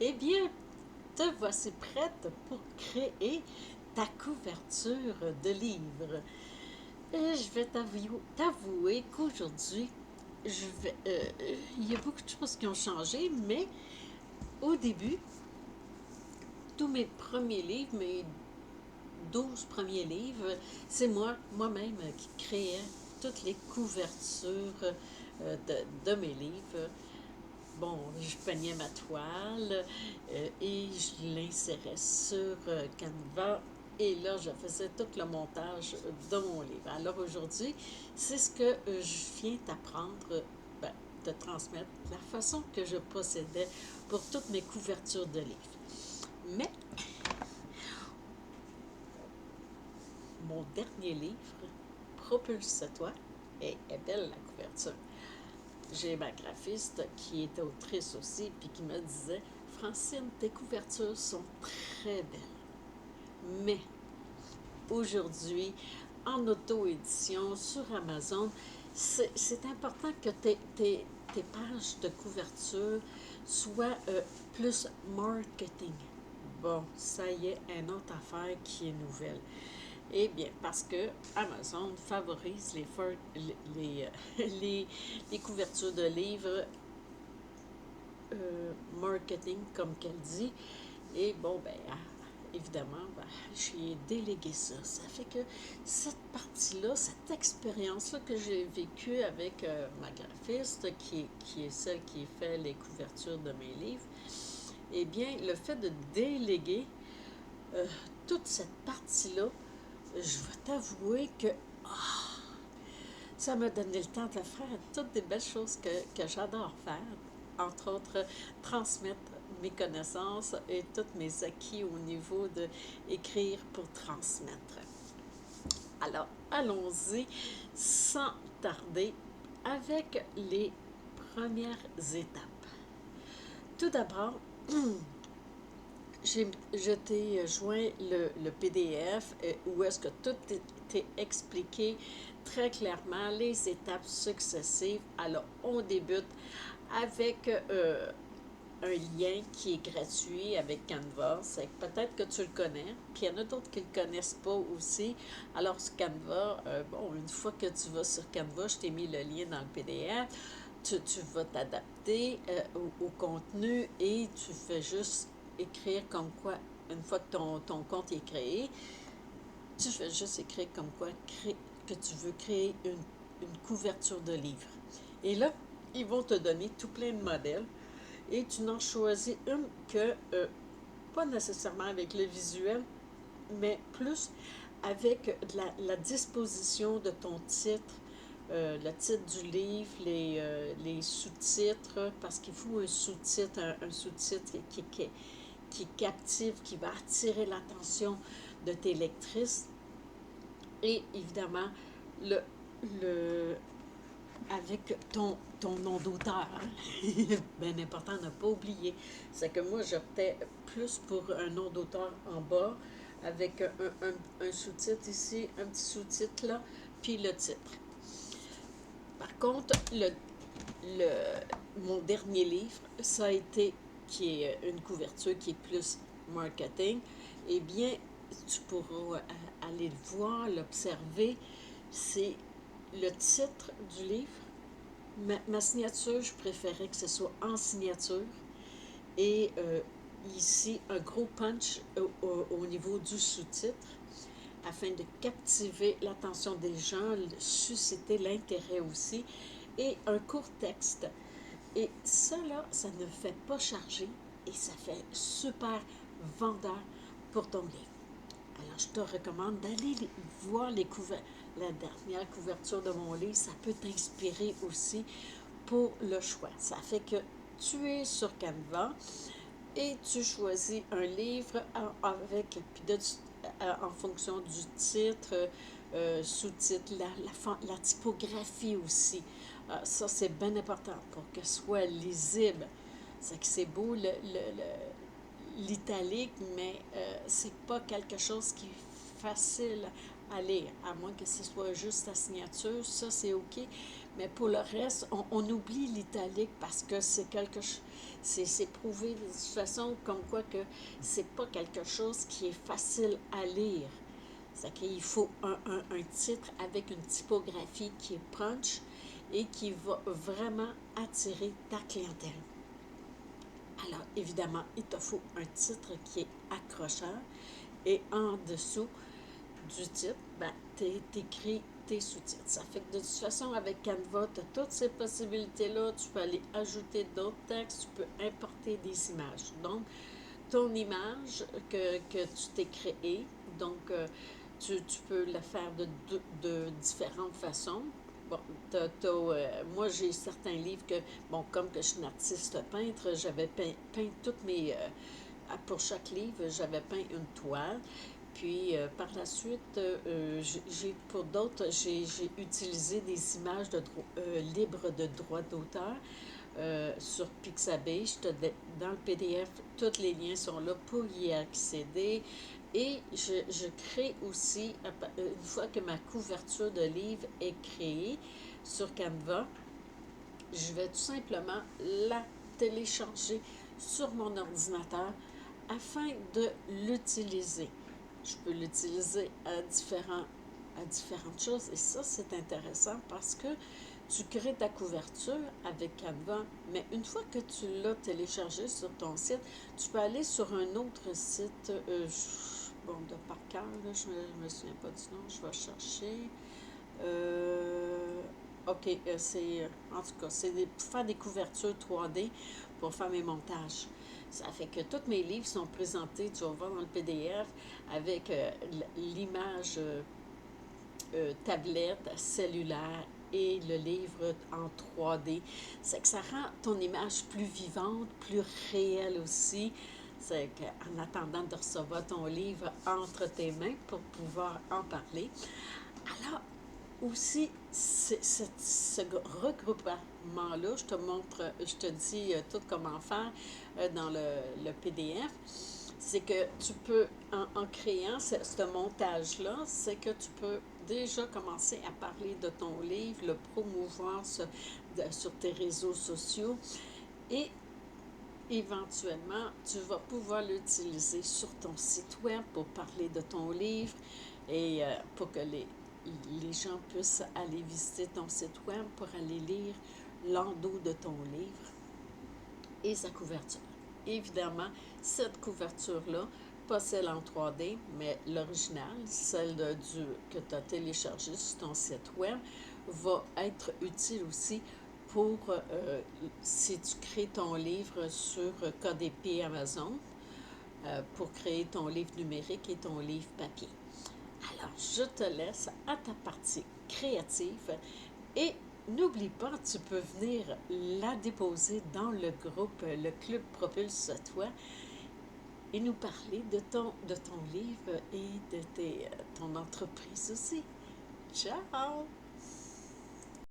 Eh bien, te voici prête pour créer ta couverture de livre. Et je vais t'avouer qu'aujourd'hui, il y a beaucoup de choses qui ont changé, mais au début, tous mes premiers livres, mes 12 premiers livres, c'est moi-même qui créais toutes les couvertures de mes livres. Bon, je peignais ma toile et je l'insérais sur Canva. Et là, je faisais tout le montage de mon livre. Alors aujourd'hui, c'est ce que je viens t'apprendre, ben, te transmettre, la façon que je possédais pour toutes mes couvertures de livres. Mais mon dernier livre, Propulse-toi, est belle la couverture. J'ai ma graphiste qui était autrice aussi, puis qui me disait Francine, tes couvertures sont très belles. Mais aujourd'hui, en auto-édition sur Amazon, c'est important que tes pages de couverture soient plus marketing. Bon, ça y est, une autre affaire qui est nouvelle. Eh bien, parce que Amazon favorise les couvertures de livres marketing, comme qu'elle dit. Et bon, ben, évidemment, ben, j'ai délégué ça. Ça fait que cette partie-là, cette expérience-là que j'ai vécue avec ma graphiste, qui est celle qui fait les couvertures de mes livres, eh bien, le fait de déléguer euh, toute cette partie-là, je vais t'avouer que ça m'a donné le temps de faire toutes des belles choses que j'adore faire, entre autres transmettre mes connaissances et tous mes acquis au niveau de écrire pour transmettre. Alors, allons-y sans tarder avec les premières étapes. Tout d'abord, je t'ai joint le PDF où est-ce que tout est expliqué très clairement, les étapes successives. Alors, on débute avec un lien qui est gratuit avec Canva. C'est peut-être que tu le connais, puis il y en a d'autres qui ne le connaissent pas aussi. Alors, sur Canva, bon, une fois que tu vas sur Canva, je t'ai mis le lien dans le PDF. Tu vas t'adapter au contenu et tu fais juste écrire comme quoi, une fois que ton compte est créé, tu fais juste écrire comme quoi que tu veux créer une couverture de livre. Et là, ils vont te donner tout plein de modèles et tu n'en choisis une que, pas nécessairement avec le visuel, mais plus avec la disposition de ton titre, le titre du livre, les sous-titres, parce qu'il faut un sous-titre, un sous-titre qui captive, qui va attirer l'attention de tes lectrices. Et évidemment, le, le, avec ton nom d'auteur. Bien important de ne pas oublier. C'est que moi, j'optais plus pour un nom d'auteur en bas, avec un sous-titre ici, un petit sous-titre là, puis le titre. Par contre, mon dernier livre, ça a été, qui est une couverture qui est plus marketing, eh bien, tu pourras aller le voir, l'observer. C'est le titre du livre. Ma signature, je préférais que ce soit en signature. Et ici, un gros punch au niveau du sous-titre afin de captiver l'attention des gens, susciter l'intérêt aussi. Et un court texte. Et ça, là, ça ne fait pas charger et ça fait super vendeur pour ton livre. Alors, je te recommande d'aller voir la dernière couverture de mon livre. Ça peut t'inspirer aussi pour le choix. Ça fait que tu es sur Canva et tu choisis un livre avec, en fonction du titre, sous-titre, la typographie aussi. Ça, c'est bien important pour que ce soit lisible. C'est que c'est beau l'italique, mais c'est pas quelque chose qui est facile à lire, à moins que ce soit juste ta signature, ça c'est OK. Mais pour le reste, on oublie l'italique parce que c'est quelque chose, c'est prouvé de toute façon comme quoi que c'est pas quelque chose qui est facile à lire. C'est qu'il faut un titre avec une typographie qui est punch et qui va vraiment attirer ta clientèle. Alors, évidemment, il te faut un titre qui est accrocheur et en dessous du titre, ben, t'écris tes sous-titres. Ça fait que de toute façon, avec Canva, tu as toutes ces possibilités-là. Tu peux aller ajouter d'autres textes, tu peux importer des images. Donc, ton image que tu t'es créée, donc tu peux la faire de différentes façons. Bon, moi, j'ai certains livres que, bon, comme que je suis une artiste peintre, j'avais peint toutes mes... pour chaque livre, j'avais peint une toile. Puis par la suite, pour d'autres, j'ai utilisé des images libres de droit d'auteur sur Pixabay. Dans le PDF, tous les liens sont là pour y accéder. Et je crée aussi, une fois que ma couverture de livre est créée sur Canva, je vais tout simplement la télécharger sur mon ordinateur afin de l'utiliser. Je peux l'utiliser à différentes choses et ça, c'est intéressant parce que tu crées ta couverture avec Canva, mais une fois que tu l'as téléchargé sur ton site, tu peux aller sur un autre site, bon, de par cœur, là, je me souviens pas du nom, je vais chercher. OK, en tout cas, c'est pour faire des couvertures 3D pour faire mes montages. Ça fait que tous mes livres sont présentés, tu vas voir dans le PDF, avec l'image tablette, cellulaire et le livre en 3D. C'est que ça rend ton image plus vivante, plus réelle aussi. C'est qu'en attendant de recevoir ton livre entre tes mains pour pouvoir en parler. Alors, aussi, ce regroupement-là, je te montre, je te dis tout comment faire dans le PDF, c'est que tu peux, en créant ce montage-là, c'est que tu peux déjà commencer à parler de ton livre, le promouvoir sur tes réseaux sociaux et éventuellement, tu vas pouvoir l'utiliser sur ton site web pour parler de ton livre et pour que les gens puissent aller visiter ton site web pour aller lire l'endos de ton livre et sa couverture. Évidemment, cette couverture-là, pas celle en 3D, mais l'original, celle que tu as téléchargée sur ton site web, va être utile aussi pour si tu crées ton livre sur KDP Amazon, pour créer ton livre numérique et ton livre papier. Alors, je te laisse à ta partie créative et n'oublie pas, tu peux venir la déposer dans le groupe, le Club Propulse Toi, et nous parler de ton livre et de ton entreprise aussi. Ciao!